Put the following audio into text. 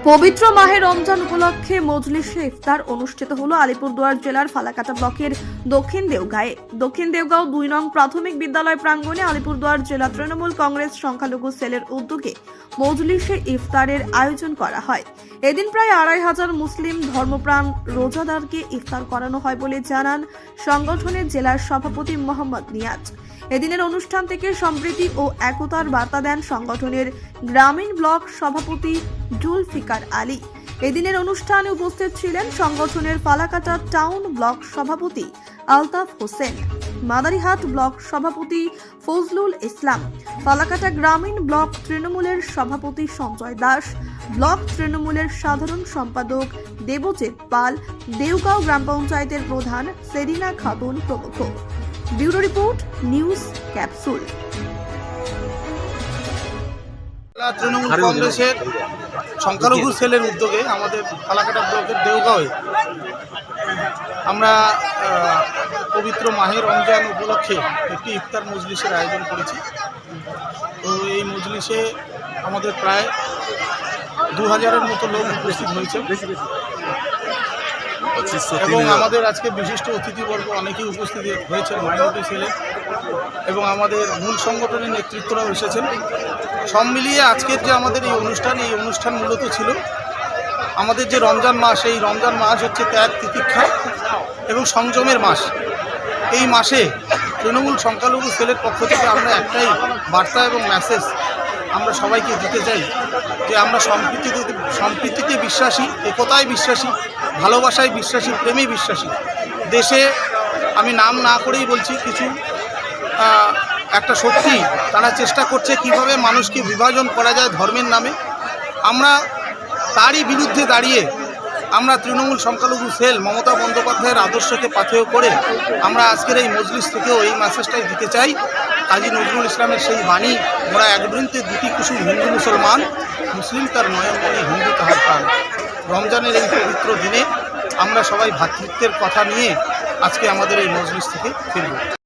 পবিত্র মাহে রমজান উপলক্ষে মজলিসে ইফতার অনুষ্ঠিত হলো আলিপুরদুয়ার জেলার ফালাকাটা ব্লকের দক্ষিণ দেওগাঁও ২ নং প্রাথমিক বিদ্যালয় প্রাঙ্গণে আলিপুরদুয়ার জেলা তৃণমূল কংগ্রেস সংখ্যালঘু সেলের উদ্যোগে মজলিসে ইফতারের আয়োজন করা হয়। এদিন প্রায় ২৫০০ মুসলিম ধর্মপ্রাণ রোজাদারকে ইফতার করানো হয় বলে জানান সংগঠনের জেলার সভাপতি মোহাম্মদ নিয়াজ। এদিনের অনুষ্ঠান থেকে সম্প্রীতি ও একতার বার্তা দেন সংগঠনের গ্রামীণ ব্লক সভাপতি জুলফিকার আলী। এদিনের অনুষ্ঠানে উপস্থিত ছিলেন সংগঠনের ফালাকাটা টাউন ব্লক সভাপতি আলতাফ হোসেন, মাদারিহাট ব্লক সভাপতি ফজলুল ইসলাম, ফালাকাটা গ্রামীণ ব্লক তৃণমূলের সভাপতি সঞ্জয় দাস, ব্লক তৃণমূলের সাধারণ সম্পাদক দেবজিৎ পাল, দেওগাঁও গ্রাম পঞ্চায়েতের প্রধান সেরিনা খাতুন প্রমুখ। Bureau report, news capsule. Trinamool কংগ্রেসের সংখ্যালঘু সেলের উদ্যোগে আমাদের ফালাকাটা ব্লকের দেওগাঁওয়ে আমরা পবিত্র মাহে রমজান উপলক্ষে একটি ইফতার মজলিসের আয়োজন করেছি। তো এই মজলিসে আমাদের প্রায় ২০০০-এর মতো লোক উপস্থিত হয়েছে এবং আমাদের আজকে বিশিষ্ট অতিথিবর্গ অনেকেই উপস্থিত হয়েছেন মাইনরিটি সেলে এবং আমাদের মূল সংগঠনের নেতৃত্বরাও এসেছেন। সব মিলিয়ে আজকের যে আমাদের এই অনুষ্ঠান মূলত ছিল আমাদের যে রমজান মাস, এই রমজান মাস হচ্ছে ত্যাগ, তিতিক্ষা এবং সংযমের মাস। এই মাসে তৃণমূল সংখ্যালঘু সেলের পক্ষ থেকে আমরা একটাই বার্তা এবং মেসেজ আমরা সবাইকে দিতে চাই যে আমরা সম্প্রীতিতে বিশ্বাসী, একতায় বিশ্বাসী, ভালোবাসায় বিশ্বাসী, প্রেমে বিশ্বাসী। দেশে আমি নাম না করেই বলছি, কিছু একটা শক্তি তারা চেষ্টা করছে কিভাবে মানুষকে বিভাজন করা যায় ধর্মের নামে। আমরা তারই বিরুদ্ধে দাঁড়িয়ে আমরা তৃণমূল সংখ্যালঘু সেল মমতা বন্দ্যোপাধ্যায়ের আদর্শকে পাথেয় করে আমরা আজকের এই মজলিস থেকেও এই মেসেজটাই দিতে চাই। কাজী নজরুল ইসলামের সেই বাণী, মোরা এক বৃন্তে দুটি কুসুম হিন্দু মুসলমান, মুসলিম তার নয়নমণি, হিন্দু তাহার প্রাণ। রমজানের এই পবিত্র দিনে আমরা সবাই ভ্রাতৃত্বের কথা নিয়ে আজকে আমাদের এই মজলিস থেকে ফিরব।